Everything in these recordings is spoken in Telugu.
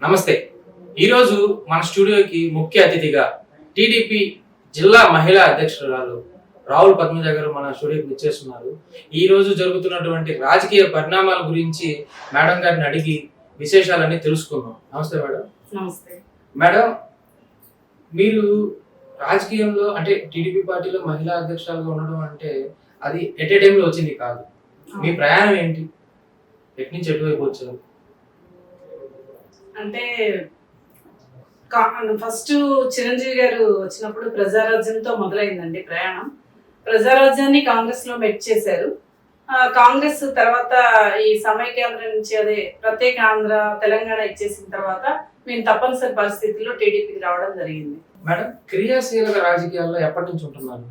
నమస్తే. ఈరోజు మన స్టూడియోకి ముఖ్య అతిథిగా టీడీపీ జిల్లా మహిళా అధ్యక్షురాలు రావుల పద్మజ గారు మన స్టూడియోకి వచ్చేస్తున్నారు. ఈ రోజు జరుగుతున్నటువంటి రాజకీయ పరిణామాల గురించి మేడం గారిని అడిగి విశేషాలన్నీ తెలుసుకుందాం. నమస్తే మేడం. నమస్తే మేడం, మీరు రాజకీయంలో అంటే టీడీపీ పార్టీలో మహిళా అధ్యక్షురాలుగా ఉండడం అంటే అది ఎట్ ఏ టైంలో వచ్చింది కాదు. మీ ప్రయాణం ఏంటి? ఎటు నుంచి ఎటువైపు వచ్చారు? అంటే ఫస్ట్ చిరంజీవి గారు వచ్చినప్పుడు ప్రజారాజ్యంతో మొదలైందండి ప్రయాణం. ప్రజారాజ్యాన్ని కాంగ్రెస్ లో మెట్ చేశారు. కాంగ్రెస్ తర్వాత ఈ సమైక్యాంధ్ర నుంచి అదే ప్రత్యేక ఆంధ్ర తెలంగాణ ఇచ్చేసిన తర్వాత మేము తప్పనిసరి పరిస్థితుల్లో టీడీపీకి రావడం జరిగింది. మేడం, క్రియాశీలక రాజకీయాల్లో ఎప్పటి నుంచి ఉంటున్నారు?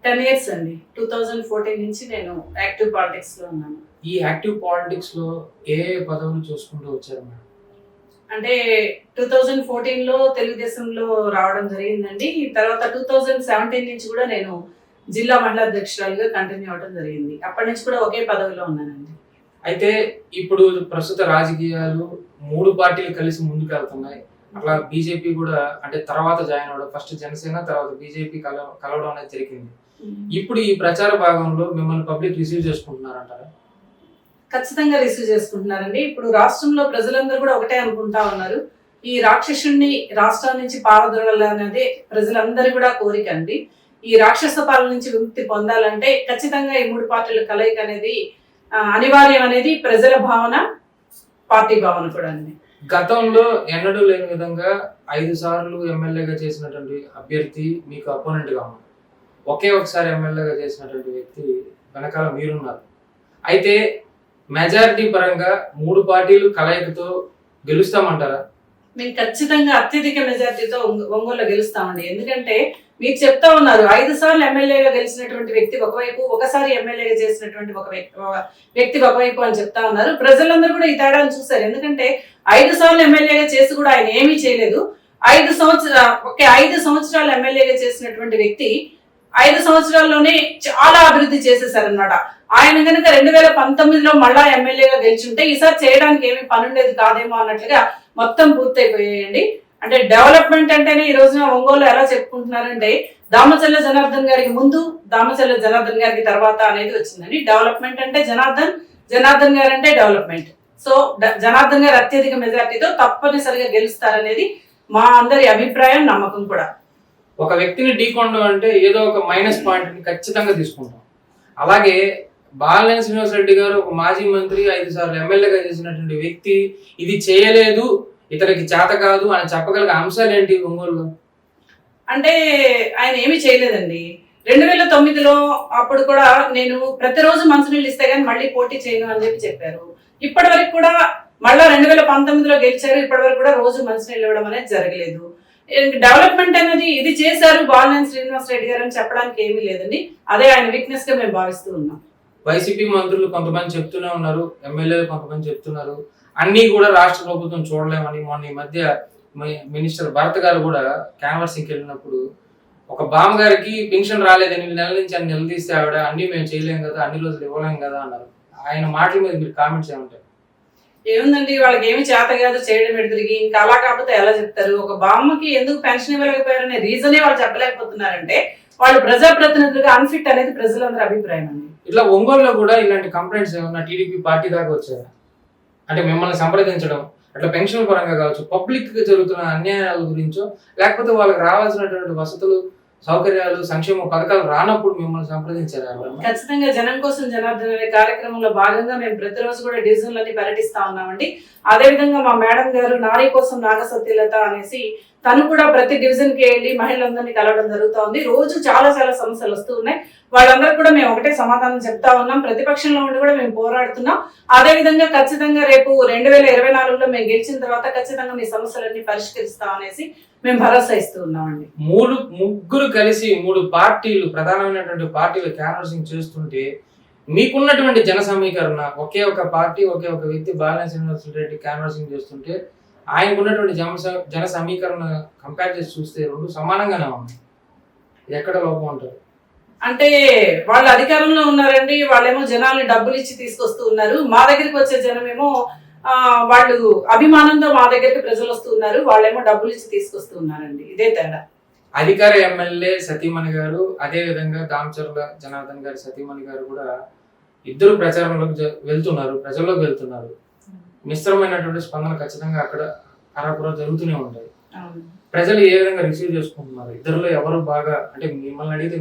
10 years అండి. 2014 నుంచి నేను యాక్టివ్ పాలిటిక్స్ లో ఉన్నాను. ఈ యాక్టివ్ పాలిటిక్స్ లో ఏ పదవులు చూసుకుంటూ వచ్చారు మేడం? అంటే 2014 లో తెలుగుదేశంలో రావడం జరిగిందండి. తర్వాత 2017 నుంచి కూడా నేను జిల్లా మహిళా అధ్యక్షురాలుగా కంటిన్యూ అవడం జరిగింది. అప్పటి నుంచి కూడా ఒకే పదవిలో ఉన్నానండి. అయితే ఇప్పుడు ప్రస్తుత రాజకీయాలు 3 పార్టీలు కలిసి ముందుకు వెళ్తున్నాయి. అట్లా బీజేపీ కూడా అంటే తర్వాత జాయిన్ అవ్వడం, ఫస్ట్ జనసేన తర్వాత బీజేపీ కలవడం అనేది జరిగింది. ఇప్పుడు ఈ ప్రచార భాగంలో మిమ్మల్ని పబ్లిక్ రిసీవ్ చేసుకుంటున్నారంటారా? ఖచ్చితంగా రిసీవ్ చేసుకుంటున్నారండి. ఇప్పుడు రాష్ట్రంలో ప్రజలందరూ కూడా ఒకటే అనుకుంటా ఉన్నారు, ఈ రాక్షసుడిని రాష్ట్రం నుంచి పారదోలాలనేది ప్రజలందరి కూడా కోరిక అండి. ఈ రాక్షస పాలన నుంచి విముక్తి పొందాలంటే ఖచ్చితంగా ఈ 3 పార్టీల కలయిక అనేది అనివార్యం అనేది ప్రజల భావన, పార్టీ భావన కూడా అండి. గతంలో ఎన్నడూ లేని విధంగా 5 సార్లు ఎమ్మెల్యేగా చేసినటువంటి అభ్యర్థి మీకు అపోనెంట్ గా ఉన్నారు. ఒకే ఒకసారి ఎమ్మెల్యేగా చేసినటువంటి వ్యక్తి వెనకాల మీరున్నారు. అయితే మెజారిటీ పరంగా 3 పార్టీలు కలయికతో గెలుస్తామంటారా? మేము ఖచ్చితంగా అత్యధిక మెజార్టీతో ఒంగోలులో గెలుస్తామండి. ఎందుకంటే మీరు చెప్తా ఉన్నారు 5 సార్లు ఎమ్మెల్యేగా గెలిచినటువంటి వ్యక్తి ఒకవైపు, ఒకసారి ఎమ్మెల్యేగా చేసినటువంటి వ్యక్తి ఒకవైపు అని చెప్తా ఉన్నారు. ప్రజలందరూ కూడా ఈ తేడాను చూశారు. ఎందుకంటే 5 సార్లు ఎమ్మెల్యేగా చేసి కూడా ఆయన ఏమీ చేయలేదు. 5 సంవత్సరాలు ఎమ్మెల్యేగా చేసినటువంటి వ్యక్తి 5 సంవత్సరాల్లోనే చాలా అభివృద్ధి చేసేసారనమాట. ఆయన కనుక 2019లో మళ్ళా ఎమ్మెల్యేగా గెలిచుంటే ఈసారి చేయడానికి ఏమీ పనుండేది కాదేమో అన్నట్లుగా మొత్తం పూర్తయిపోయాయండి. అంటే డెవలప్మెంట్ అంటేనే ఈ రోజున ఒంగోలు ఎలా చెప్పుకుంటున్నారంటే దామచల్ల జనార్దన్ గారికి ముందు, దామచల్ల జనార్దన్ గారికి తర్వాత అనేది వచ్చిందండి. డెవలప్మెంట్ అంటే జనార్దన్ గారు అంటే డెవలప్మెంట్. సో జనార్దన్ గారు అత్యధిక మెజార్టీతో తప్పనిసరిగా గెలుస్తారనేది మా అందరి అభిప్రాయం, నమ్మకం కూడా. ఒక వ్యక్తిని ఢీకొనడం అంటే ఏదో ఒక మైనస్ పాయింట్ ని ఖచ్చితంగా తీసుకుంటాం. అలాగే బాలినేని శ్రీనివాసరెడ్డి గారు ఒక మాజీ మంత్రి, 5 సార్లు ఎమ్మెల్యేగా చేసినటువంటి వ్యక్తి ఇది చేయలేదు, ఇతనికి చేత కాదు అని చెప్పగలిగే అంశాలు ఏంటి ఒంగోలులో? అంటే ఆయన ఏమీ చేయలేదండి. 2009లో అప్పుడు కూడా నేను ప్రతిరోజు మంచినీళ్ళు ఇస్తే గానీ మళ్ళీ పోటీ చేయను అని చెప్పారు. ఇప్పటి వరకు కూడా మళ్ళా 2019లో గెలిచారు. ఇప్పటి వరకు కూడా రోజు మంచినీళ్ళు ఇవ్వడం అనేది జరగలేదు. డెవలప్మెంట్ అనేది ఇది చేశారు బాలినేని శ్రీనివాసరెడ్డి గారు అని చెప్పడానికి ఏమీ లేదండి. అదే ఆయన వీక్నెస్ గా మేము భావిస్తూ ఉన్నాం. వైసీపీ మంత్రులు కొంతమంది చెప్తూనే ఉన్నారు, ఎమ్మెల్యేలు కొంతమంది చెప్తున్నారు, అన్ని కూడా రాష్ట్ర ప్రభుత్వం చూడలేమని. మొన్న ఈ మధ్య మినిస్టర్ భరత్ గారు కూడా క్యాన్వర్సింగ్కి వెళ్ళినప్పుడు ఒక బామ్మ గారికి పెన్షన్ రాలేదు, 8 నెలల నుంచి అని నిలదీస్తే ఆవిడ అన్ని మేము చేయలేం కదా, అన్ని రోజులు ఇవ్వలేం కదా అన్నారు. ఆయన మాటల మీద మీరు కామెంట్స్ ఏమంటారు? ఏముందండి, వాళ్ళకి ఏమి చేత కాదు చేయడం ఎదురుగి, ఇంకా అలా కాకపోతే ఎలా చెప్తారు? ఒక బామ్మకి ఎందుకు పెన్షన్ ఇవ్వలేకపోయారనే రీజనే వాళ్ళు చెప్పలేకపోతున్నారంటే వాళ్ళు ప్రజాప్రతినిధులుగా అన్ఫిట్ అనేది ప్రజలందరి అభిప్రాయం అండి. ఇట్లా ఒంగోలులో కూడా ఇలాంటి కంప్లైంట్స్ ఏమన్నా టీడీపీ పార్టీ దాకా వచ్చారా? అంటే మిమ్మల్ని సంప్రదించడం, అట్లా పెన్షన్ పరంగా కావచ్చు, పబ్లిక్ గా జరుగుతున్న అన్యాయాల గురించో, లేకపోతే వాళ్ళకి రావాల్సినటువంటి వసతులు, సౌకర్యాలు, సంక్షేమ పథకాలు రానప్పుడు మిమ్మల్ని సంప్రదించారా? ఖచ్చితంగా జనం కోసం జనార్దన్ అనే కార్యక్రమంలో భాగంగా మేము ప్రతిరోజు కూడా డివిజన్లన్నీ పర్యటిస్తా ఉన్నామండి. అదే విధంగా మా మేడం గారు నారీ కోసం నాగసత్యలత అనేసి తను కూడా ప్రతి డివిజన్ కి వెళ్ళి మహిళలందరినీ కలవడం జరుగుతూ ఉంది. రోజు చాలా సమస్యలు వస్తూ ఉన్నాయి. వాళ్ళందరూ కూడా మేము ఒకటే సమాధానం చెప్తా ఉన్నాం. ప్రతిపక్షంలో ఉండి కూడా మేము పోరాడుతున్నాం. అదే విధంగా ఖచ్చితంగా రేపు 2024లో మేము గెలిచిన తర్వాత ఖచ్చితంగా మీ సమస్యలన్నీ పరిష్కరిస్తాం అనేసి మేము భరోసా ఇస్తూ ఉన్నామండి. ముగ్గురు కలిసి 3 పార్టీలు, ప్రధానమైనటువంటి పార్టీలు క్యాన్వర్సింగ్ చేస్తుంటే మీకున్నటువంటి జన సమీకరణ, ఒకే ఒక పార్టీ, ఒకే ఒక వ్యక్తి బాలినేని శ్రీనివాసరెడ్డి క్యాన్వర్సింగ్ చేస్తుంటే ఆయనకున్నటువంటి జన సమీకరణ కంపేర్ చేసి చూస్తే 2 సమానంగానే ఉన్నాయి. ఎక్కడ లోపం అంటారు? అంటే వాళ్ళు అధికారంలో ఉన్నారండి, వాళ్ళేమో జనాల్ని డబ్బులు ఇచ్చి తీసుకొస్తూ ఉన్నారు. మా దగ్గరికి వచ్చే జనమేమో వాళ్ళు అభిమానంతో మా దగ్గరికి ప్రజలు వస్తూ ఉన్నారు, వాళ్ళేమో డబ్బులు ఇచ్చి తీసుకొస్తూ ఉన్నారండి. ఇదే తేడా. అధికార ఎమ్మెల్యే సతీమణి గారు, అదే విధంగా దామచర్ల జనార్దన్ గారి సతీమణి గారు కూడా ఇద్దరు ప్రచారంలోకి వెళ్తున్నారు, ప్రజల్లోకి వెళ్తున్నారు. మిశ్రమైనటువంటి స్పందన ఖచ్చితంగా అక్కడ అరాకురా జరుగుతూనే ఉంటాయి. ప్రజలు ఏ విధంగా రిసీవ్ చేసుకుంటున్నారు? ఇద్దరులో ఎవరు బాగా, అంటే మిమ్మల్ని అడిగితే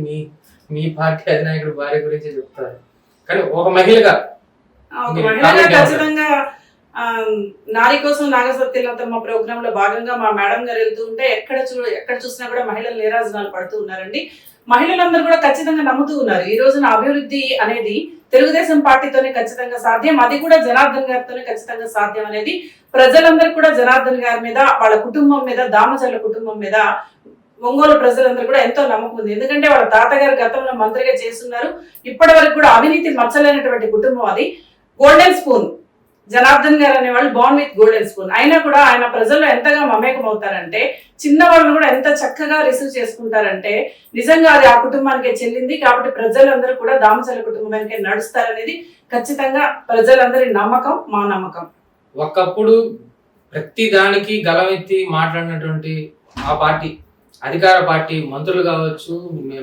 మీ పార్టీ అధినాయకుడు భార్య గురించి చెప్తారు, కానీ ఒక మహిళగా ఖచ్చితంగా నారీ కోసం నాగసత్యలతమ్మ ప్రోగ్రామ్ లో భాగంగా మా మేడం గారు వెళ్తూ ఉంటే ఎక్కడ చూసినా కూడా మహిళలు నీరాజనాలు పడుతూ ఉన్నారండి. మహిళలందరూ కూడా ఖచ్చితంగా నమ్ముతూ ఉన్నారు ఈ రోజున అభివృద్ధి అనేది తెలుగుదేశం పార్టీతోనే ఖచ్చితంగా సాధ్యం, అది కూడా జనార్దన్ గారితోనే ఖచ్చితంగా సాధ్యం అనేది ప్రజలందరూ కూడా జనార్దన్ గారి మీద, వాళ్ళ కుటుంబం మీద, దామచర్ల కుటుంబం మీద ఒంగోలు ప్రజలందరూ కూడా ఎంతో నమ్మకం ఉంది. ఎందుకంటే వాళ్ళ తాతగారు గతంలో మంత్రిగా చేస్తున్నారు, ఇప్పటి వరకు కూడా అవినీతి మచ్చలేనటువంటి కుటుంబం అది. గోల్డెన్ స్పూన్ జనార్దన్ గారు అనేవాళ్ళు బాన్ విత్ గోల్డెన్ స్పూన్. అయినా కూడా ఆయన ప్రజల్లో ఎంతగా మమేకం అవుతారంటే, చిన్నవాళ్ళని కూడా ఎంత చక్కగా రిసీవ్ చేసుకుంటారంటే నిజంగా అది ఆ కుటుంబానికే చెల్లింది. కాబట్టి ప్రజలందరూ కూడా దామచర్ల కుటుంబానికే నడుస్తారనేది ఖచ్చితంగా ప్రజలందరి నమ్మకం, మా నమ్మకం. ఒకప్పుడు ప్రతి దానికి గలమెత్తి మాట్లాడినటువంటి ఆ పార్టీ, అధికార పార్టీ మంత్రులు కావచ్చు,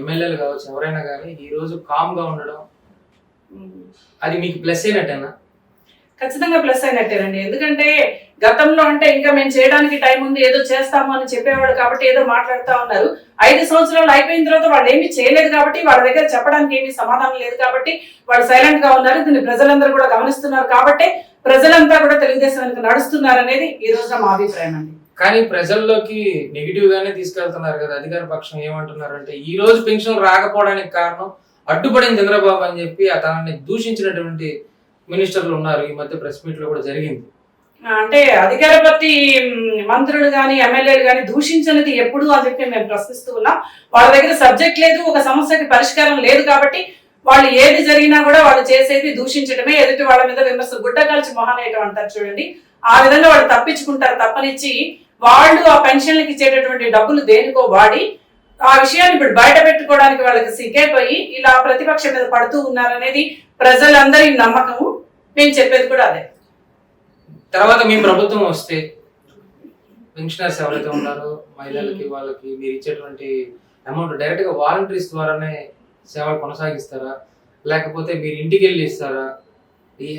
ఎమ్మెల్యేలు కావచ్చు, ఎవరైనా కానీ ఈ రోజు కామ్ గా ఉండడం, అది మీకు ప్లస్ అయినట్టేనా? ఖచ్చితంగా ప్లస్ అయినట్టేనండి. ఎందుకంటే గతంలో అంటే ఇంకా మేము చేయడానికి టైం ఉంది, ఏదో చేస్తాము అని చెప్పేవాడు కాబట్టి ఏదో మాట్లాడుతూ ఉన్నారు. 5 సంవత్సరాలు అయిపోయిన తర్వాత వాళ్ళు ఏమీ చేయలేదు కాబట్టి, వాళ్ళ దగ్గర చెప్పడానికి ఏమీ సమాధానం లేదు కాబట్టి వాళ్ళు సైలెంట్ గా ఉన్నారు. దీన్ని ప్రజలందరూ కూడా గమనిస్తున్నారు కాబట్టి ప్రజలంతా కూడా తెలుగుదేశం వెనుక నడుస్తున్నారు అనేది ఈ రోజు మా అభిప్రాయం అండి. కానీ ప్రజల్లోకి నెగిటివ్ గానే తీసుకెళ్తున్నారు కదా అధికార పక్షం. ఏమంటున్నారు అంటే, ఈ రోజు పెన్షన్ రాకపోవడానికి కారణం అడ్డుపడిన చంద్రబాబు అని చెప్పి తనని దూషించినటువంటి మినిస్టర్లు ఉన్నారు. ఈ మధ్య ప్రెస్ మీట్ లో కూడా జరిగింది. అంటే అధికార పార్టీ మంత్రులు గాని ఎమ్మెల్యేలు గాని దూషించినది ఎప్పుడు అని చెప్పి మేము ప్రశ్నిస్తూ ఉన్నాం. వాళ్ళ దగ్గర సబ్జెక్ట్ లేదు, ఒక సమస్యకి పరిష్కారం లేదు కాబట్టి వాళ్ళు ఏది జరిగినా కూడా వాళ్ళు చేసేది దూషించడమే, ఎదుటి వాళ్ళ మీద విమర్శ, గుడ్డ కాల్చి మొహానేయటం అంటారు చూడండి, ఆ విధంగా వాళ్ళు తప్పించుకుంటారు తప్పనిచ్చి వాళ్ళు ఆ పెన్షన్లకు ఇచ్చేటటువంటి డబ్బులు దేనికో వాడి ఆ విషయాన్ని ఇప్పుడు బయట పెట్టుకోవడానికి వాళ్ళకి సిగ్గైపోయి ఇలా ప్రతిపక్షం మీద పడుతూ ఉన్నారనేది ప్రజలందరి నమ్మకము. మేము చెప్పేది కూడా అదే. తర్వాత మీ ప్రభుత్వం వస్తే పెన్షనర్స్ ఎవరైతే ఉన్నారో మహిళలకి, వాళ్ళకి మీరు ఇచ్చేటువంటి అమౌంట్ డైరెక్ట్ గా వాలంటీర్స్ ద్వారానే సేవలు కొనసాగిస్తారా, లేకపోతే మీరు ఇంటికి వెళ్ళి ఇస్తారా?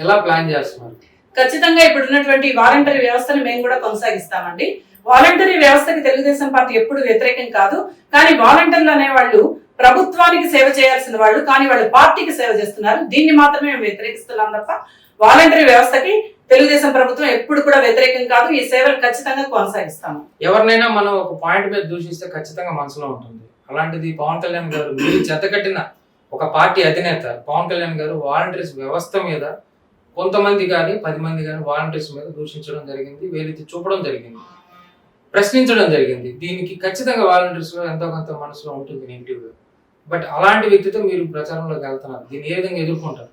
ఎలా ప్లాన్ చేస్తున్నారు? ఖచ్చితంగా ఇప్పుడు ఉన్నటువంటి వాలంటరీ వ్యవస్థను మేము కూడా కొనసాగిస్తామండి. వాలంటరీ వ్యవస్థకి తెలుగుదేశం పార్టీ ఎప్పుడు వ్యతిరేకం కాదు, కానీ వాలంటీర్లు అనేవాళ్ళు ప్రభుత్వానికి సేవ చేయాల్సిన వాళ్ళు, కానీ వాళ్ళు పార్టీకి సేవ చేస్తున్నారు. దీన్ని మాత్రమే మేము వ్యతిరేకిస్తున్నాం తప్ప వాలంటరీ వ్యవస్థకి తెలుగుదేశం ప్రభుత్వం ఎప్పుడు కూడా వ్యతిరేకం కాదు. ఈ సేవలు ఖచ్చితంగా కొనసాగిస్తాము. ఎవరినైనా మనం ఒక పాయింట్ మీద దూషిస్తే ఖచ్చితంగా మనసులో ఉంటుంది. అలాంటిది పవన్ కళ్యాణ్ గారు, మీరు చెత్తకట్టిన ఒక పార్టీ అధినేత పవన్ కళ్యాణ్ గారు వాలంటీర్స్ వ్యవస్థ మీద కొంతమంది కానీ 10 మంది కానీ వాలంటీర్స్ మీద దూషించడం జరిగింది, వేలెత్తి చూపడం జరిగింది, ప్రశ్నించడం జరిగింది. దీనికి ఖచ్చితంగా వాలంటీర్స్ లో ఎంతో కొంత మనసులో ఉంటుంది నెగిటివ్ గా. బట్ అలాంటి వ్యక్తితో మీరు ప్రచారంలోకి వెళ్తున్నారు, దీన్ని ఏ విధంగా ఎదుర్కొంటారు?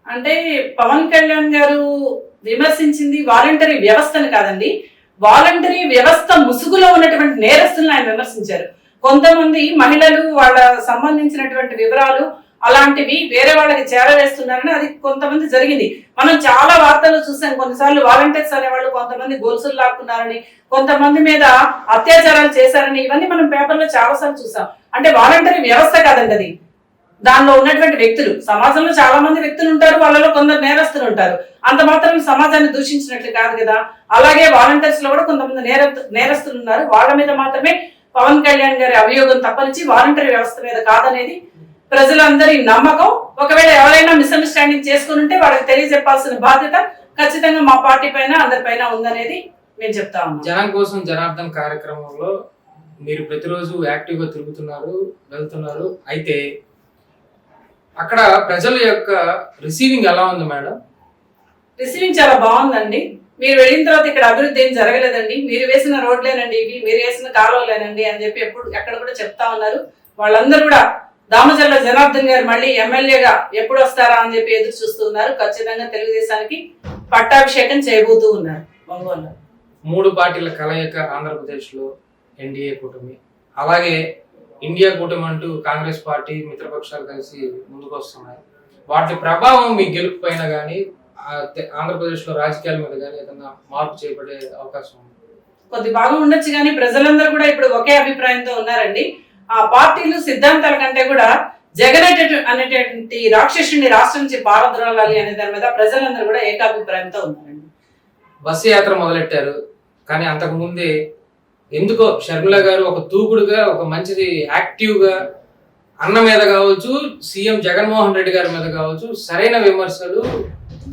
అంటే పవన్ కళ్యాణ్ గారు విమర్శించింది వాలంటరీ వ్యవస్థను కాదండి, వాలంటరీ వ్యవస్థ ముసుగులో ఉన్నటువంటి నేరస్తులను ఆయన విమర్శించారు. కొంతమంది మహిళలు వాళ్ళ సంబంధించినటువంటి వివరాలు అలాంటివి వేరే వాళ్ళకి చేరవేస్తున్నారని అది కొంతమంది జరిగింది. మనం చాలా వార్తలు చూసాం. కొన్నిసార్లు వాలంటీర్స్ అనేవాళ్ళు కొంతమంది గొలుసులు లాక్కున్నారని, కొంతమంది మీద అత్యాచారాలు చేశారని, ఇవన్నీ మనం పేపర్లో చాలాసార్లు చూసాం. అంటే వాలంటరీ వ్యవస్థ కాదండి అది, దానిలో ఉన్నటువంటి వ్యక్తులు. సమాజంలో చాలా మంది వ్యక్తులు ఉంటారు, వాళ్ళలో కొందరు నేరస్తులు ఉంటారు. అంత మాత్రం సమాజాన్ని దూషించినట్లు కాదు కదా. అలాగే వాలంటీర్స్ లో కూడా కొంతమంది నేరస్తులు ఉన్నారు. వాళ్ళ మీద మాత్రమే పవన్ కళ్యాణ్ గారి అభియోగం తప్పనిచ్చి వాలంటరీ వ్యవస్థ మీద కాదనేది ప్రజలందరి నమ్మకం. ఒకవేళ ఎవరైనా మిస్అండర్స్టాండింగ్ చేసుకుని ఉంటే వాళ్ళకి తెలియజెప్పాల్సిన బాధ్యత ఖచ్చితంగా మా పార్టీ పైన అందరిపైన ఉందనేది మేము చెప్తా ఉన్నాం. జనం కోసం జనార్దన్ కార్యక్రమంలో మీరు ప్రతిరోజు యాక్టివ్ గా తిరుగుతున్నారు, వెళ్తున్నారు. అయితే అక్కడ ప్రజల యొక్క రిసీవింగ్ ఎలా ఉంది మేడం? రిసీవింగ్ చాలా బాగుందండి. మీరు వెళ్ళిన తర్వాత ఇక్కడ అభివృద్ధి ఏం జరగలేదండి, మీరు వేసిన రోడ్లేనండి ఇవి, మీరు వేసిన కాలువలేనండి అని చెప్పి ఎక్కడ కూడా చెప్తా ఉన్నారు. వాళ్ళందరూ కూడా దామచర్ల జనార్దన్ గారు మళ్ళీ ఎమ్మెల్యేగా ఎప్పుడు వస్తారా అని చెప్పి ఎదురు చూస్తూ ఉన్నారు. ఖచ్చితంగా తెలుగుదేశానికి పట్టాభిషేకం చేయబోతూ ఉన్నారు. ఒంగోలు 3 పార్టీల కలయిక ఆంధ్రప్రదేశ్ లో ఎన్డీఏ కూటమి, అలాగే ఇండియా కూటమి అంటూ కాంగ్రెస్ పార్టీ మిత్రపక్షాలు కలిసి ముందుకు వస్తున్నాయి. వాటి ప్రభావం మీ గెలుపు పైన కానీ ఆంధ్రప్రదేశ్ లో రాజకీయాల మీద కానీ ఏదైనా మార్పు చేపడే అవకాశం ఉంది? కొద్ది భాగం ఉండొచ్చు, కానీ ప్రజలందరూ కూడా ఇప్పుడు ఒకే అభిప్రాయంతో ఉన్నారండి. ఆ పార్టీలు సిద్ధాంతాల కంటే కూడా జగన్ అనేటువంటి రాక్షసుని రాష్ట్రం నుంచి పారద్రోలాలి అనే దాని మీద ప్రజలందరూ కూడా ఏకాభిప్రాయంతో ఉన్నారండి. బస్సు యాత్ర మొదలెట్టారు, కానీ అంతకు ముందే ఎందుకో షర్మిల గారు ఒక దూకుడుగా, ఒక మంచిది యాక్టివ్గా అన్న మీద కావచ్చు, సీఎం జగన్మోహన్ రెడ్డి గారి మీద కావచ్చు సరైన విమర్శలు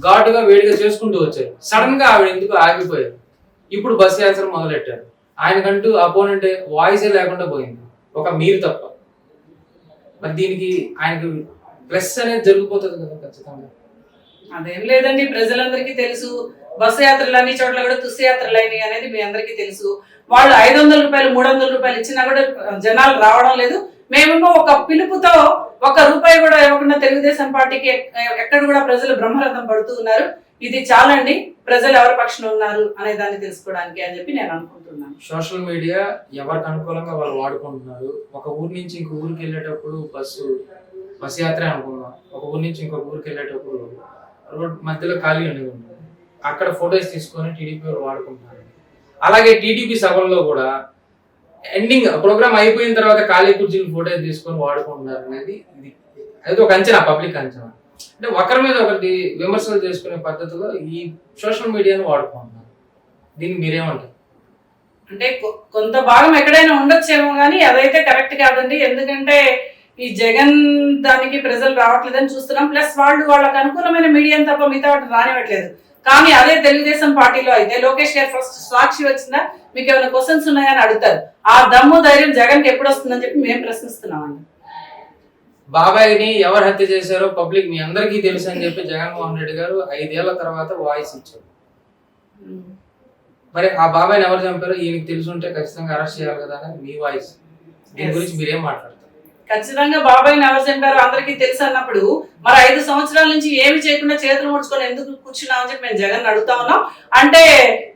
ఘాటుగా వేడిగా చేసుకుంటూ వచ్చారు. సడన్ గా ఆవిడ ఎందుకు ఆగిపోయారు? ఇప్పుడు బస్సు యాత్ర మొదలెట్టారు. ఆయనకంటూ అపోనెంట్ వాయిసే లేకుండా పోయింది, ఒక మీరు తప్ప. మరి దీనికి ఆయనకు ప్లస్ అనేది జరిగిపోతుంది కదా ఖచ్చితంగా. అదేం లేదండి, ప్రజలందరికీ తెలుసు. బస్సు యాత్రలు అన్ని చోట్ల కూడా తుస్సు యాత్రలు అయినాయి అనేది మీ అందరికీ తెలుసు. వాళ్ళు 500 రూపాయలు 300 రూపాయలు ఇచ్చినా కూడా జనాలు రావడం లేదు. మేమేమో ఒక పిలుపుతో ₹1 కూడా ఇవ్వకుండా తెలుగుదేశం పార్టీకి ఎక్కడ కూడా ప్రజలు బ్రహ్మరథం పడుతూ ఉన్నారు. ఇది చాలండి, ప్రజలు ఎవరి పక్షాన ఉన్నారు అనే దాన్ని తెలుసుకోవడానికి అని చెప్పి నేను అనుకుంటున్నాను. సోషల్ మీడియా ఎవరికి అనుకూలంగా వాళ్ళు వాడుకుంటున్నారు. ఒక ఊరి నుంచి ఇంకో ఊరికి వెళ్ళేటప్పుడు బస్సు యాత్ర అనుకున్నాం. ఒక ఊరి నుంచి ఇంకొక ఊరికి వెళ్ళేటప్పుడు రోడ్ మధ్యలో ఖాళీ అనేది ఉంటుంది, అక్కడ ఫొటోస్ తీసుకొని టీడీపీ వాళ్ళు వాడుకుంటున్నారు. అలాగే టీడీపీ సభల్లో కూడా ఎండింగ్ ప్రోగ్రామ్ అయిపోయిన తర్వాత ఖాళీ కుర్చీలు ఫోటోస్ తీసుకొని వాడుకుంటున్నారు అనేది అది ఒక అంచనా, పబ్లిక్ అంచనా. అంటే ఒకరి మీద ఒకటి విమర్శలు చేసుకునే పద్ధతిలో ఈ సోషల్ మీడియాను వాడుకుంటున్నారు. దీన్ని మీరేమంటారు? అంటే కొంత భాగం ఎక్కడైనా ఉండొచ్చేమో కానీ అదైతే కరెక్ట్ కాదండి. ఎందుకంటే ఈ జగన్ దానికి ప్రజలు రావట్లేదని చూస్తున్నాం. ప్లస్ వాళ్ళకి అనుకూలమైన మీడియాని తప్ప మిగతా వాటిని రానివ్వట్లేదు. కానీ అదే తెలుగుదేశం పార్టీలో అయితే లోకేష్ గారు ఫస్ట్ సాక్షి వచ్చిందా, మీకు ఏమైనా క్వశ్చన్స్ ఉన్నాయని అడుగుతారు. ఆ దమ్ము ధైర్యం జగన్కి ఎప్పుడు వస్తుందని చెప్పి మేము ప్రశ్నిస్తున్నామండి. బాబాయిని ఎవరు హత్య చేశారో పబ్లిక్ మీ అందరికీ తెలుసు అని చెప్పి జగన్మోహన్ రెడ్డి గారు 5 ఏళ్ల తర్వాత వాయిస్ ఇచ్చారు. మరి ఆ బాబాయిని ఎవరు చంపారో ఈయనకి తెలుసు ఉంటే ఖచ్చితంగా అరెస్ట్ చేయాలి కదా అని మీ వాయిస్. దీని గురించి మీరేం మాట్లాడతారు? ఖచ్చితంగా బాబాయిని ఎవరు చంపారో అందరికీ తెలుసు అన్నప్పుడు మరి 5 సంవత్సరాల నుంచి ఏమి చేయకుండా చేతులు ముడుచుకొని ఎందుకు కూర్చున్నావు అని చెప్పి మేము జగన్ అడుగుతా ఉన్నాం. అంటే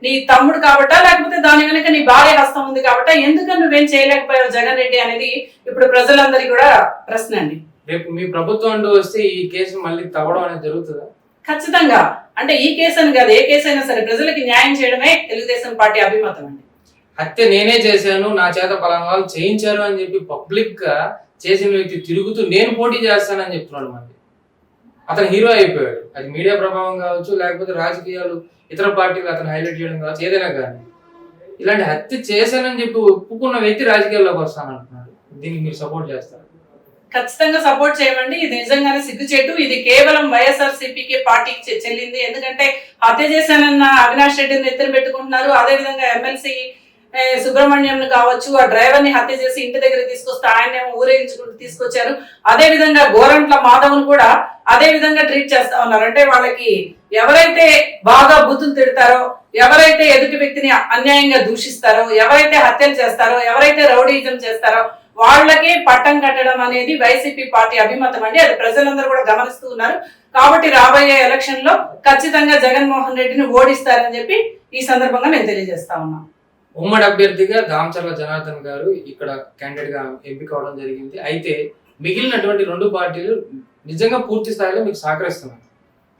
నీ తమ్ముడు కాబట్టా, లేకపోతే దాని వెనుక నీ భార్య హస్తం ఉంది కాబట్టా ఎందుకని నువ్వేం చేయలేకపోయావు జగన్ రెడ్డి అనేది ఇప్పుడు ప్రజలందరికీ కూడా ప్రశ్న అండి. రేపు మీ ప్రభుత్వం అంటూ వస్తే ఈ కేసు మళ్ళీ తవ్వడం అనేది జరుగుతుందా? ఖచ్చితంగా. అంటే ఈ కేసు అని కాదు, ఏ కేసు అయినా సరే ప్రజలకి న్యాయం చేయడమే తెలుగుదేశం పార్టీ అభిమతం అండి. హత్య నేనే చేశాను, నా చేత పలానా వాళ్ళు చేయించారు అని చెప్పి పబ్లిక్ గా చేసిన వ్యక్తి తిరుగుతూ నేను పోటీ చేస్తానని చెప్తున్నాడు. మళ్ళీ అతను హీరో అయిపోయాడు. అది మీడియా ప్రభావం కావచ్చు, లేకపోతే రాజకీయాలు ఇతర పార్టీలు అతను హైలైట్ చేయడం కావచ్చు, ఏదైనా కానీ ఇలాంటి హత్య చేశానని చెప్పి ఒప్పుకున్న వ్యక్తి రాజకీయాల్లోకి వస్తానంటున్నాడు. దీనికి మీరు సపోర్ట్ చేస్తారు? ఖచ్చితంగా సపోర్ట్ చేయమండి. ఇది నిజంగానే సిగ్గుచేటు. ఇది కేవలం వైఎస్ఆర్సీపీకి పార్టీకి చెల్లింది. ఎందుకంటే హత్య చేశానన్న అవినాష్ రెడ్డిని ఎత్తున పెట్టుకుంటున్నారు. అదేవిధంగా ఎమ్మెల్సీ సుబ్రహ్మణ్యం కావచ్చు, ఆ డ్రైవర్ ని హత్య చేసి ఇంటి దగ్గర తీసుకొస్తే ఆయనేమో ఊరేగించుకుంటూ తీసుకొచ్చారు. అదే విధంగా గోరంట్ల మాధవ్ను కూడా అదే విధంగా ట్రీట్ చేస్తా ఉన్నారు. అంటే వాళ్ళకి ఎవరైతే బాగా బూతులు తిడతారో, ఎవరైతే ఎదుటి వ్యక్తిని అన్యాయంగా దూషిస్తారో, ఎవరైతే హత్యలు చేస్తారో, ఎవరైతే రౌడీజం చేస్తారో వాళ్ళకే పట్టం కట్టడం అనేది వైసీపీ పార్టీ అభిమతం అండి. అది ప్రజలందరూ కూడా గమనిస్తూ ఉన్నారు. కాబట్టి రాబోయే ఎలక్షన్ లో ఖచ్చితంగా జగన్మోహన్ రెడ్డిని ఓడిస్తారని చెప్పి ఈ సందర్భంగా నేను తెలియజేస్తా ఉన్నాను. ఉమ్మడి అభ్యర్థిగా దామచర్ల జనార్దన్ గారు ఇక్కడ క్యాండిడేట్ గా ఎంపిక అవడం జరిగింది. అయితే మిగిలినటువంటి 2 పార్టీలు నిజంగా పూర్తి స్థాయిలో మీకు సహకరిస్తున్నారు?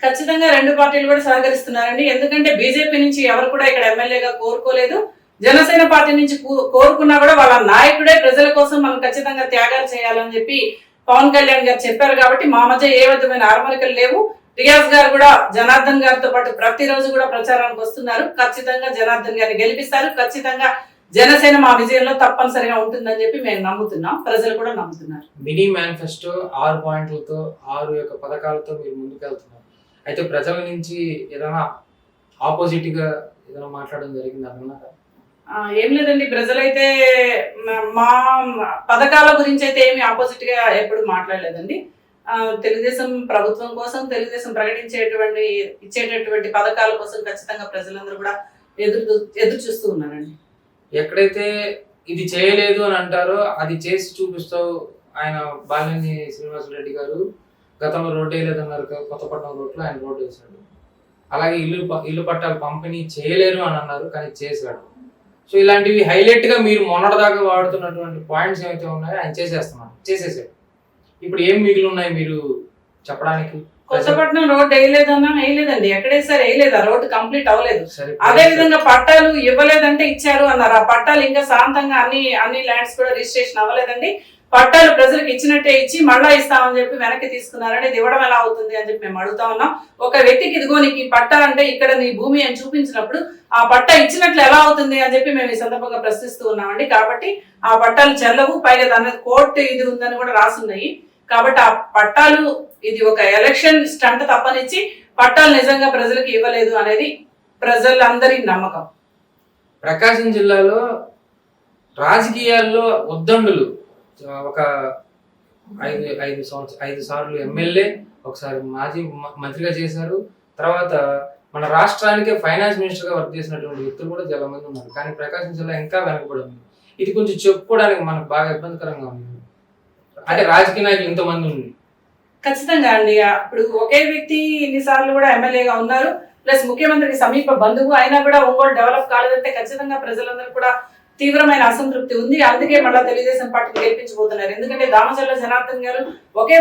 ఖచ్చితంగా 2 పార్టీలు కూడా సహకరిస్తున్నారండి. ఎందుకంటే బీజేపీ నుంచి ఎవరు కూడా ఇక్కడ ఎమ్మెల్యేగా కోరుకోలేదు. జనసేన పార్టీ నుంచి కోరుకున్నా కూడా వాళ్ళ నాయకుడే ప్రజల కోసం మనం ఖచ్చితంగా త్యాగాలు చేయాలని చెప్పి పవన్ కళ్యాణ్ గారు చెప్పారు. కాబట్టి మా మధ్య ఏ విధమైన ఆర్మరికలు లేవు. రియాజ్ గారు కూడా జనార్దన్ గారితో పాటు ప్రతిరోజు కూడా ప్రచారానికి వస్తున్నారు. ఖచ్చితంగా జనార్దన్ గారిని గెలిపిస్తారు. ఖచ్చితంగా జనసేన మా విజయంలో తప్పనిసరిగా ఉంటుందని చెప్పి మేము నమ్ముతున్నాం, ప్రజలు కూడా నమ్ముతున్నారు. మినీ మేనిఫెస్టో 6 పాయింట్లతో 6 యొక్క పథకాలతో మీరు ముందుకెళ్తున్నారు. అయితే ప్రజల నుంచి ఏదైనా ఆపోజిట్ గా ఏదైనా మాట్లాడడం జరిగింది అన్నారా? ఏం లేదండి, ప్రజలైతే మా పథకాల గురించి అయితే ఏమి ఆపోజిట్ గా ఎప్పుడు మాట్లాడలేదండి. తెలుగుదేశం ప్రభుత్వం కోసం, తెలుగుదేశం ఇచ్చేటటువంటి పథకాల కోసం ఖచ్చితంగా ప్రజలందరూ కూడా ఎదురు చూస్తూ ఉన్నారండి. ఎక్కడైతే ఇది చేయలేదు అని అంటారో అది చేసి చూపిస్తావు. ఆయన బాలినేని శ్రీనివాసరెడ్డి గారు గతంలో రోడ్డు వేయలేదన్నారు, కొత్తపట్నం రోడ్లో ఆయన రోడ్డు వేశాడు. అలాగే ఇల్లు పట్టాలు పంపిణీ చేయలేరు అని అన్నారు, కానీ చేశాడు. సో ఇలాంటివి హైలైట్ గా మీరు మొన్నటిదాకా వాడుతున్నటువంటి పాయింట్స్ ఏవైతే ఉన్నాయో ఆయన చేసేసాడు. ఇప్పుడు ఏం మిగిలి ఉన్నాయి మీరు చెప్పడానికి? కొత్తపట్నం రోడ్డు వేయలేదన్నా వేయలేదండి, ఎక్కడేసారి వేయలేదు, ఆ రోడ్డు కంప్లీట్ అవ్వలేదు. సరే, అదే విధంగా పట్టాలు ఇవ్వలేదంటే ఇచ్చారు అన్నారు. ఆ పట్టాలు ఇంకా శాంతంగా అన్ని ల్యాండ్స్ కూడా రిజిస్ట్రేషన్ అవ్వలేదండి. పట్టాలు ప్రజలకు ఇచ్చినట్టే ఇచ్చి మళ్ళా ఇస్తామని చెప్పి వెనక్కి తీసుకున్నారని, ఇది ఇవ్వడం ఎలా అవుతుంది అని చెప్పి మేము అడుగుతా ఉన్నాం. ఒక వ్యక్తికి ఇదిగో నీకు ఈ పట్టా అంటే ఇక్కడ నీ భూమి అని చూపించినప్పుడు ఆ పట్టా ఇచ్చినట్లు ఎలా అవుతుంది అని చెప్పి మేము ఈ సందర్భంగా ప్రశ్నిస్తూ ఉన్నామండి. కాబట్టి ఆ పట్టాలు చెల్లవు, పైగా దాని కోర్టు ఇది ఉందని కూడా రాసున్నాయి. కాబట్టి ఆ పట్టాలు ఇది ఒక ఎలక్షన్ స్టంట్ తప్పనిచ్చి పట్టాలు నిజంగా ప్రజలకు ఇవ్వలేదు అనేది ప్రజలందరి నమ్మకం. ప్రకాశం జిల్లాలో రాజకీయాల్లో ఉద్దండులు ఒక 5 సార్లు ఎమ్మెల్యే, ఒకసారి మాజీ మంత్రిగా చేశారు. తర్వాత మన రాష్ట్రానికి ఫైనాన్స్ మినిస్టర్ గా వర్క్ చేసినటువంటి వ్యక్తులు కూడా చాలా మంది ఉన్నారు. కానీ ప్రకాశం జిల్లా ఇంకా వెనకబడి ఉంది. ఇది కొంచెం చెప్పుకోవడానికి మనకు బాగా ఇబ్బందికరంగా ఉంది. అంటే రాజకీయ నాయకులు ఇంతమంది ఉంది. ఖచ్చితంగా అండి. ఇప్పుడు ఒకే వ్యక్తి ఇన్నిసార్లు కూడా ఎమ్మెల్యేగా ఉన్నారు, ప్లస్ ముఖ్యమంత్రికి సమీప బంధువు అయినా కూడా ఒంగోలు డెవలప్ కాలేదంటే ఖచ్చితంగా ప్రజలందరూ కూడా తీవ్రమైన అసంతృప్తి ఉంది. అందుకే మళ్ళా తెలుగుదేశం పార్టీని గెలిపించబోతున్నారు. ఎందుకంటే దామచర్ల జనార్దన్ గారు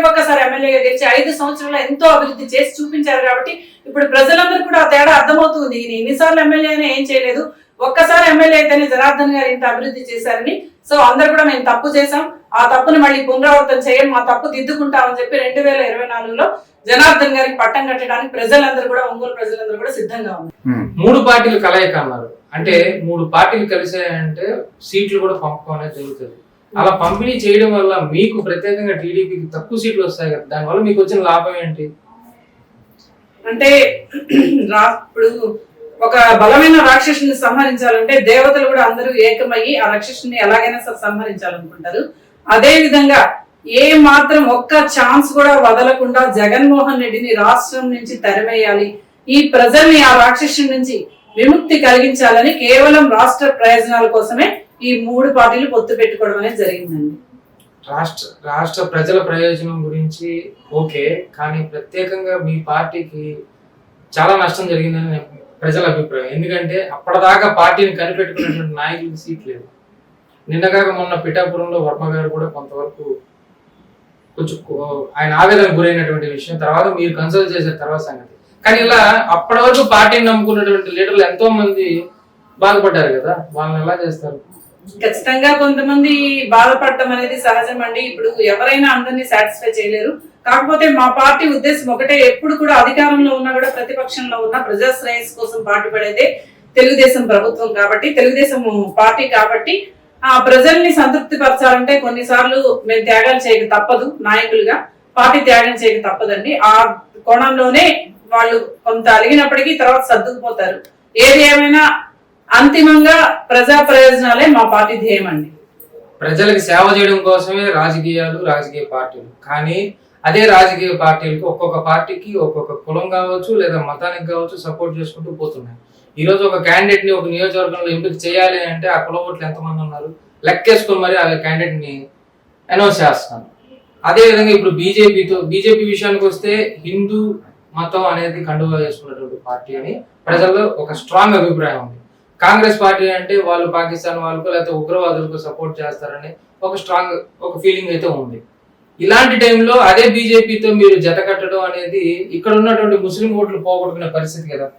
ఒక్కసారి ఎమ్మెల్యేగా గెలిచి 5 సంవత్సరాల్లో ఎంతో అభివృద్ధి చేసి చూపించారు. కాబట్టి ఇప్పుడు ప్రజలందరూ కూడా ఆ తేడా అర్థమవుతుంది. ఈయన ఎన్నిసార్లు ఎమ్మెల్యే అయినా ఏం చేయలేదు, ఒక్కసారి ఎమ్మెల్యే అయితేనే జనార్దన్ గారు ఇంత అభివృద్ధి చేశారని. సో అందరు కూడా మేము తప్పు చేశాం, ఆ తప్పుని మళ్ళీ పునరావృతం చేయం, మా తప్పు దిద్దుకుంటామని చెప్పి 2024లో జనార్దన్ గారికి పట్టం కట్టడానికి ప్రజలందరూ కూడా, ఒంగోలు ప్రజలందరూ కూడా సిద్ధంగా ఉన్నారు. 3 పార్టీలు కలయిక అన్నారు. అంటే 3 పార్టీలు కలిసాయంటే సీట్లు కూడా పంపకం అనేది జరుగుతుంది. అలా పంపిణీ చేయడం వల్ల మీకు ప్రత్యేకంగా టీడీపీకి తక్కువ సీట్లు వస్తాయి కదా, దానివల్ల మీకు వచ్చిన లాభం ఏంటి? అంటే ఇప్పుడు ఒక బలమైన రాక్షసుని సంహరించాలంటే దేవతలు కూడా అందరూ ఏకమయ్యి ఆ రాక్షసుని ఎలాగైనా సంహరించాలనుకుంటారు. అదే విధంగా ఏ మాత్రం ఒక్క ఛాన్స్ కూడా వదలకుండా జగన్మోహన్ రెడ్డిని రాష్ట్రం నుంచి తరిమేయాలి, ఈ ప్రజల్ని ఆ రాక్షసుని నుంచి విముక్తి కలిగించాలని కేవలం రాష్ట్ర ప్రయోజనాల కోసమే ఈ 3 పార్టీలు పొత్తు పెట్టుకోవడం అనేది జరిగిందండి. రాష్ట్ర ప్రజల ప్రయోజనం గురించి ఓకే, కానీ ప్రత్యేకంగా మీ పార్టీకి చాలా నష్టం జరిగిందని ప్రజల అభిప్రాయం. ఎందుకంటే అప్పటిదాకా పార్టీని కనిపెట్టుకున్నటువంటి నాయకులకు సీట్ లేదు. నిన్నగాక మొన్న పిఠాపురంలో వర్మ గారు కూడా కొంతవరకు కొంచెం ఆయన ఆవేదన గురైనటువంటి విషయం, తర్వాత మీరు కన్సల్ట్ చేసిన తర్వాత సంగతి. కానీ ఇలా అప్పటి వరకు పార్టీని నమ్ముకున్నటువంటి లీడర్లు ఎంతో మంది బాధపడ్డారు కదా, వాళ్ళని ఎలా చేస్తారు? ఖచ్చితంగా కొంతమంది బాధపడటం అనేది సహజం అండి. ఇప్పుడు ఎవరైనా అందరినీ సాటిస్ఫై చేయలేరు. కాకపోతే మా పార్టీ ఉద్దేశం ఒకటే, ఎప్పుడు కూడా అధికారంలో ఉన్నా కూడా ప్రతిపక్షంలో ఉన్న ప్రజా శ్రేయస్ కోసం పాటుపడేదే తెలుగుదేశం ప్రభుత్వం కాబట్టి, తెలుగుదేశం పార్టీ కాబట్టి ఆ ప్రజల్ని సంతృప్తి పరచాలంటే కొన్నిసార్లు మేము త్యాగాలు చేయక తప్పదు. నాయకులుగా పార్టీ త్యాగం చేయక తప్పదండి. ఆ కోణంలోనే వాళ్ళు కొంత అలిగినప్పటికీ తర్వాత సర్దుకుపోతారు. ఏది ఏమైనా అంతిమంగా ప్రజా ప్రయోజనాలే మా పార్టీ ధ్యేయం అండి. ప్రజలకు సేవ చేయడం కోసమే రాజకీయాలు, రాజకీయ పార్టీలు. కానీ అదే రాజకీయ పార్టీలకు ఒక్కొక్క పార్టీకి ఒక్కొక్క కులం కావచ్చు లేదా మతానికి కావచ్చు సపోర్ట్ చేసుకుంటూ పోతున్నాయి. ఈ రోజు ఒక క్యాండిడేట్ ని ఒక నియోజకవర్గంలో ఎంపిక చేయాలి అంటే ఆ కుల ఓట్లు ఎంతమంది ఉన్నారు లెక్కేసుకొని మరి ఆ క్యాండిడేట్ ని అనౌన్స్ చేస్తాను. అదే విధంగా ఇప్పుడు బీజేపీ విషయానికి వస్తే హిందూ మతం అనేది కండువా చేసుకున్నటువంటి పార్టీ అని ప్రజల్లో ఒక స్ట్రాంగ్ అభిప్రాయం ఉంది. కాంగ్రెస్ పార్టీ అంటే వాళ్ళు పాకిస్తాన్ వాళ్ళకు లేకపోతే ఉగ్రవాదులకు సపోర్ట్ చేస్తారని ఒక ఫీలింగ్ అయితే ఉంది. ఇలాంటి టైంలో అదే బీజేపీతో మీరు జత కట్టడం అనేది ఇక్కడ ఉన్నటువంటి ముస్లిం ఓట్లు పోగొట్టుకునే పరిస్థితి కదా.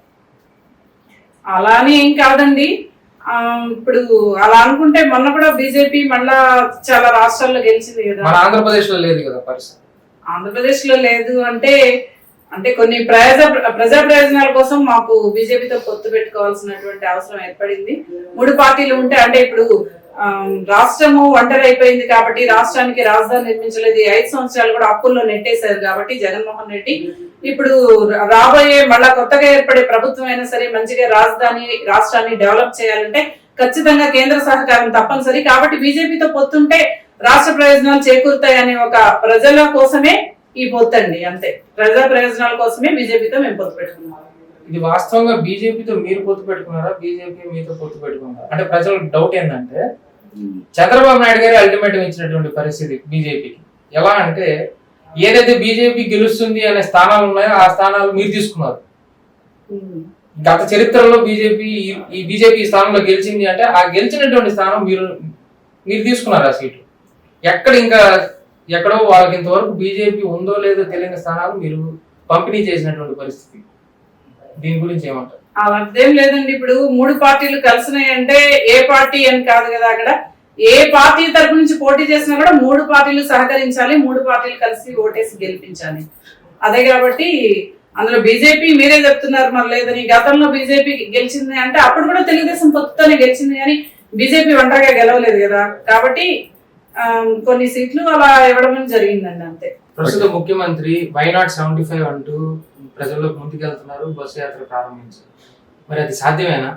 అలానే ఏం కాదండి. ఇప్పుడు అలా అనుకుంటే మొన్న కూడా బీజేపీ మళ్ళా చాలా రాష్ట్రాల్లో గెలిచింది కదా. మన ఆంధ్రప్రదేశ్ లో లేదు కదా పరిస్థితి. ఆంధ్రప్రదేశ్ లో లేదు అంటే కొన్ని ప్రజా ప్రయోజనాల కోసం మాకు బీజేపీతో పొత్తు పెట్టుకోవాల్సినటువంటి అవసరం ఏర్పడింది. 3 పార్టీలు ఉంటే అంటే ఇప్పుడు రాష్ట్రము ఒంటరి అయిపోయింది కాబట్టి రాష్ట్రానికి రాజధాని నిర్మించలేదు. 5 సంవత్సరాలు కూడా అప్పుల్లో నెట్టేశారు కాబట్టి జగన్మోహన్ రెడ్డి ఇప్పుడు రాబోయే మళ్ళా కొత్తగా ఏర్పడే ప్రభుత్వం అయినా సరే మంచిగా రాష్ట్రాన్ని డెవలప్ చేయాలంటే ఖచ్చితంగా కేంద్ర సహకారం తప్పనిసరి. కాబట్టి బీజేపీతో పొత్తుంటే రాష్ట్ర ప్రయోజనాలు చేకూరుతాయి అనే ఒక ప్రజల కోసమే ఈ పొత్తు అండి. అంతే, ప్రజా ప్రయోజనాల కోసమే బీజేపీతో మేము పొత్తు పెట్టుకున్నాం. ఇది వాస్తవంగా బీజేపీతో మీరు పొత్తు పెట్టుకున్నారా, బీజేపీ మీతో పొత్తు పెట్టుకున్నారా? అంటే ప్రజలకు డౌట్ ఏంటంటే చంద్రబాబు నాయుడు గారి అల్టిమేటం ఇచ్చినటువంటి పరిస్థితి బీజేపీకి ఎలా అంటే ఏదైతే బీజేపీ గెలుస్తుంది అనే స్థానాలు ఉన్నాయో ఆ స్థానాలు మీరు తీసుకున్నారు. గత చరిత్రలో బీజేపీ స్థానంలో గెలిచింది అంటే ఆ గెలిచినటువంటి స్థానం మీరు తీసుకున్నారు ఆ సీటు. ఎక్కడో వాళ్ళకి ఇంతవరకు బీజేపీ ఉందో లేదో తెలియని స్థానాలు మీరు పంపిణీ చేసినటువంటి పరిస్థితి. దీని గురించి ఏమంటారు? అలాంటిదేం లేదండి. ఇప్పుడు 3 పార్టీలు కలిసినాయంటే ఏ పార్టీ అని కాదు కదా, అక్కడ ఏ పార్టీ తరపు నుంచి పోటీ చేసినా కూడా 3 పార్టీలు సహకరించాలి, 3 పార్టీలు కలిసి ఓటేసి గెలిపించాలి. అదే కాబట్టి అందులో బీజేపీ మీరే చెప్తున్నారు మరి లేదని. గతంలో బీజేపీ గెలిచింది అంటే అప్పుడు కూడా తెలుగుదేశం పొత్తుతోనే గెలిచింది, కానీ బీజేపీ ఒంటరిగా గెలవలేదు కదా. కాబట్టి కొన్ని సీట్లు అలా ఇవ్వడం జరిగిందండి, అంతే. ప్రస్తుత ముఖ్యమంత్రి వైనాట్ 75 అంటూ ప్రజల్లోకి ముందుకెళ్తున్నారు, బస్సు యాత్ర ప్రారంభించారు. మరి అది సాధ్యమేనా?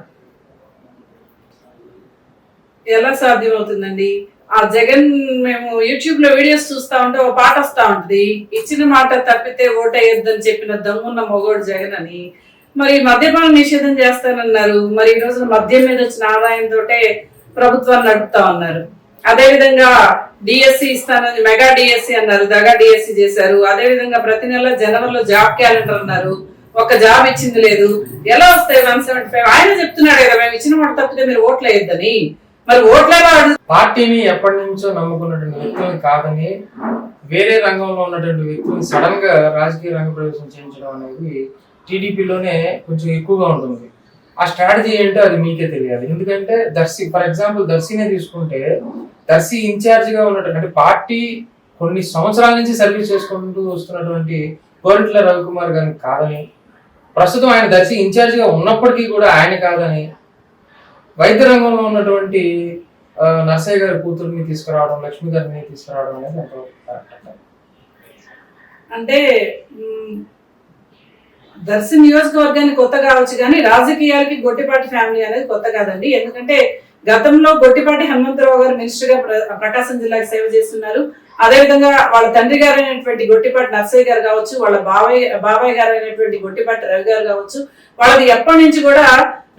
ఎలా సాధ్యం అవుతుందండి? ఆ జగన్ మేము యూట్యూబ్ లో వీడియోస్ చూస్తా ఉంటే ఒక పాట వస్తా ఉంటది, ఇచ్చిన మాట తప్పితే ఓటేయొద్దని చెప్పిన దమ్మున్న మొగోడు జగన్ అని. మరి మద్యపాన నిషేధం చేస్తానన్నారు, మరి ఈ రోజున మద్యం మీద వచ్చిన ఆదాయంతో ప్రభుత్వాన్ని నడుపుతా ఉన్నారు. అదే విధంగా డిఎస్సి ఇస్తానని మెగా డిఎస్సి అన్నారు, దగా డిఎస్సి చేశారు. అదే విధంగా ప్రతి నెల జనవరిలో జాబ్ క్యాలెండర్ అన్నారు, ఒక జాబ్ ఇచ్చింది లేదు. ఎలా వస్తాయి 175? ఆయన చెప్తున్నాడు కదా మేము ఇచ్చిన మాట తప్పితే మీరు ఓట్లు వేయొద్దని. మరి ఓట్లేమో పార్టీని ఎప్పటి నుంచో నమ్ముకున్నటువంటి వ్యక్తులు కాదని వేరే రంగంలో ఉన్నటువంటి వ్యక్తులు సడన్ గా రాజకీయ రంగ ప్రవేశం చేయించడం అనేది టీడీపీలోనే కొంచెం ఎక్కువగా ఉంటుంది. ఆ స్ట్రాటజీ ఏంటో అది మీకే తెలియాలి. ఎందుకంటే దర్శి ఫర్ ఎగ్జాంపుల్ దర్శినే తీసుకుంటే దర్శి ఇన్ఛార్జ్ గా ఉన్నటువంటి, అంటే పార్టీ కొన్ని సంవత్సరాల నుంచి సర్వీస్ చేసుకుంటూ వస్తున్నటువంటి కోరిట్ల రవికుమార్ గారిని కాదని, ప్రస్తుతం ఆయన దర్శి ఇన్ఛార్జ్ గా ఉన్నప్పటికీ కూడా ఆయన కాదని, వైద్య రంగంలో ఉన్నటువంటి నర్సయ్య గారి కూతురిని తీసుకురావడం, లక్ష్మి గారిని తీసుకురావడం అనేది అంటే దర్శి నియోజకవర్గానికి కొత్త కావచ్చు, కానీ రాజకీయాలకి గొట్టిపాటి ఫ్యామిలీ అనేది కొత్త కాదండి. ఎందుకంటే గతంలో గొట్టిపాటి హనుమంతరావు గారు మినిస్టర్ గా ప్రకాశం జిల్లాకి సేవ చేస్తున్నారు. అదేవిధంగా వాళ్ళ తండ్రి గారు అయినటువంటి గొట్టిపాటి నర్సయ్య గారు కావచ్చు, వాళ్ళ బాబాయ్ గారు అయినటువంటి గొట్టిపాటి రవి గారు కావచ్చు, వాళ్ళది ఎప్పటి నుంచి కూడా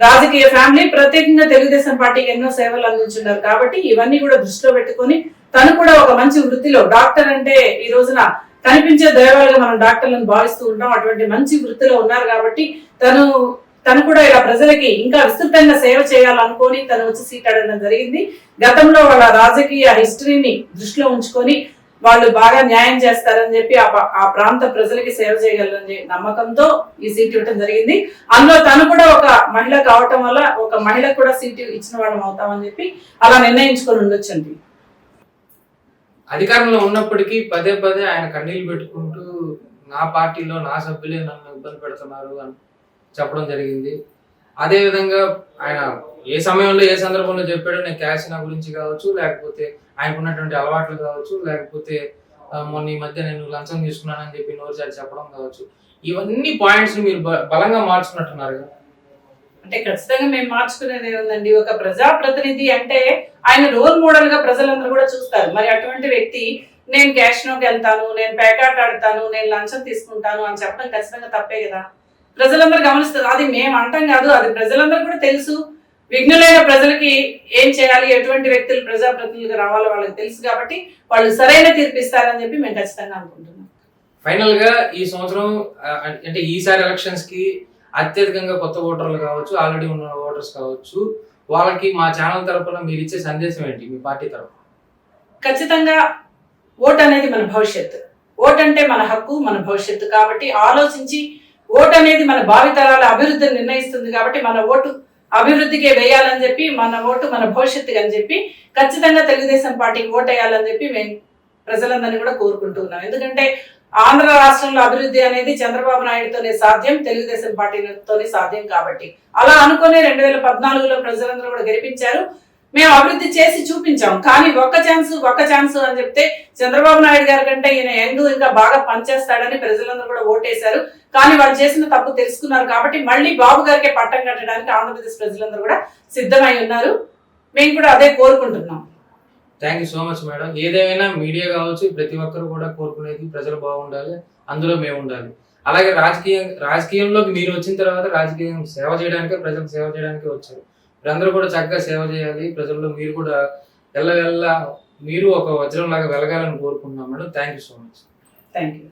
రాజకీయ ఫ్యామిలీ, ప్రత్యేకంగా తెలుగుదేశం పార్టీకి ఎన్నో సేవలు అందించున్నారు. కాబట్టి ఇవన్నీ కూడా దృష్టిలో పెట్టుకొని తను కూడా ఒక మంచి వృత్తిలో, డాక్టర్ అంటే ఈ రోజున కనిపించే దైవాలుగా మనం డాక్టర్లను భావిస్తూ ఉంటాం, అటువంటి మంచి వృత్తిలో ఉన్నారు. కాబట్టి తను కూడా ఇలా ప్రజలకి ఇంకా విస్తృతంగా సేవ చేయాలనుకొని తను వచ్చి సీట్ అడగడం జరిగింది. గతంలో వాళ్ళ రాజకీయ హిస్టరీని దృష్టిలో ఉంచుకొని వాళ్ళు బాగా న్యాయం చేస్తారని చెప్పి ఆ ప్రాంత ప్రజలకి సేవ చేయగలరని నమ్మకంతో ఈ సీట్ ఇవ్వడం జరిగింది. అందులో తను కూడా ఒక మహిళ కావటం వల్ల ఒక మహిళకు కూడా సీట్ ఇచ్చిన వాళ్ళం అవుతామని చెప్పి అలా నిర్ణయించుకొని ఉండొచ్చండి. అధికారంలో ఉన్నప్పటికీ పదే పదే ఆయన కన్నీళ్లు పెట్టుకుంటూ నా పార్టీలో నా సభ్యులే నన్ను ఇబ్బంది పెడుతున్నారు అని చెప్పడం జరిగింది. అదే విధంగా ఆయన ఏ సమయంలో ఏ సందర్భంలో చెప్పాడో, నేను క్యాసినా గురించి కావచ్చు, లేకపోతే ఆయనకున్నటువంటి అలవాట్లు కావచ్చు, లేకపోతే మొన్న ఈ మధ్య నేను లంచం తీసుకున్నానని చెప్పి నోరుచారి చెప్పడం కావచ్చు, ఇవన్నీ పాయింట్స్ మీరు బలంగా మార్చుకున్నట్టున్నారు కదా. అంటే ఖచ్చితంగా మేము మార్చుకునేది ఏముందండి, ఒక ప్రజాప్రతినిధి అంటే ఆయన రోల్ మోడల్ గా ప్రజలందరూ కూడా చూస్తారు. మరి అటువంటి వ్యక్తి నేను క్యాష్నోకి వెళ్తాను, నేను పేకాట ఆడతాను, నేను లంచం తీసుకుంటాను అని చెప్పడం ఖచ్చితంగా తప్పే కదా. ప్రజలందరూ గమనిస్తారు, అది మేము అంటాం కాదు, అది ప్రజలందరూ కూడా తెలుసు. విఘ్నులైన ప్రజలకి ఏం చేయాలి, ఎటువంటి వ్యక్తులు ప్రజాప్రతినిధులుగా రావాలో వాళ్ళకి తెలుసు. కాబట్టి వాళ్ళు సరైన తీర్పు ఇస్తారని చెప్పి మేము ఖచ్చితంగా అనుకుంటున్నాం. ఫైనల్ గా ఈ సంవత్సరం అంటే ఈసారి ఎలక్షన్స్ కి అత్యధికంగా కొత్త ఓటర్లు కావచ్చు, ఆల్రెడీ ఉన్న ఓటర్స్ కావచ్చు, వాళ్ళకి మా ఛానల్ తరఫున మీరు ఇచ్చే సందేశం ఏంటి మీ పార్టీ తరఫున? ఖచ్చితంగా ఓట్ అనేది మన భవిష్యత్తు, ఓట్ అంటే మన హక్కు, మన భవిష్యత్తు. కాబట్టి ఆలోచించి ఓట్ అనేది మన భావితరాల అభివృద్ధిని నిర్ణయిస్తుంది. కాబట్టి మన ఓటు అభివృద్ధికే వేయాలని చెప్పి, మన ఓటు మన భవిష్యత్తుకి అని చెప్పి ఖచ్చితంగా తెలుగుదేశం పార్టీకి ఓటు వేయాలని చెప్పి మేము ప్రజలందరినీ కూడా కోరుకుంటున్నాం. ఎందుకంటే ఆంధ్ర రాష్ట్రంలో అభివృద్ధి అనేది చంద్రబాబు నాయుడుతోనే సాధ్యం, తెలుగుదేశం పార్టీతోనే సాధ్యం. కాబట్టి అలా అనుకునే 2014లో ప్రజలందరూ కూడా గెలిపించారు. మేము అభివృద్ధి చేసి చూపించాం. కానీ ఒక్క ఛాన్స్ అని చెప్తే చంద్రబాబు నాయుడు గారి కంటే ఈయన యంగ్ ఇంకా బాగా పనిచేస్తాడని ప్రజలందరూ కూడా ఓటేశారు. కానీ వాళ్ళు చేసిన తప్పు తెలుసుకున్నారు. కాబట్టి మళ్ళీ బాబు గారికి పట్టం కట్టడానికి ఆంధ్రప్రదేశ్ ప్రజలందరూ కూడా సిద్ధమై ఉన్నారు. మేము కూడా అదే కోరుకుంటున్నాం. Thank you so much madam. ఏదేమైనా మీడియా కావచ్చు, ప్రతి ఒక్కరు కూడా కోరుకునేది ప్రజలు బాగుండాలి, అందులో మేము ఉండాలి. అలాగే రాజకీయంలోకి మీరు వచ్చిన తర్వాత రాజకీయం సేవ చేయడానికే, ప్రజలకు సేవ చేయడానికే వచ్చారు. మీరందరూ కూడా చక్కగా సేవ చేయాలి, ప్రజల్లో మీరు కూడా మీరు ఒక వజ్రం లాగా వెలగాలని కోరుకుంటున్నాం madam. Thank you so much. Thank you.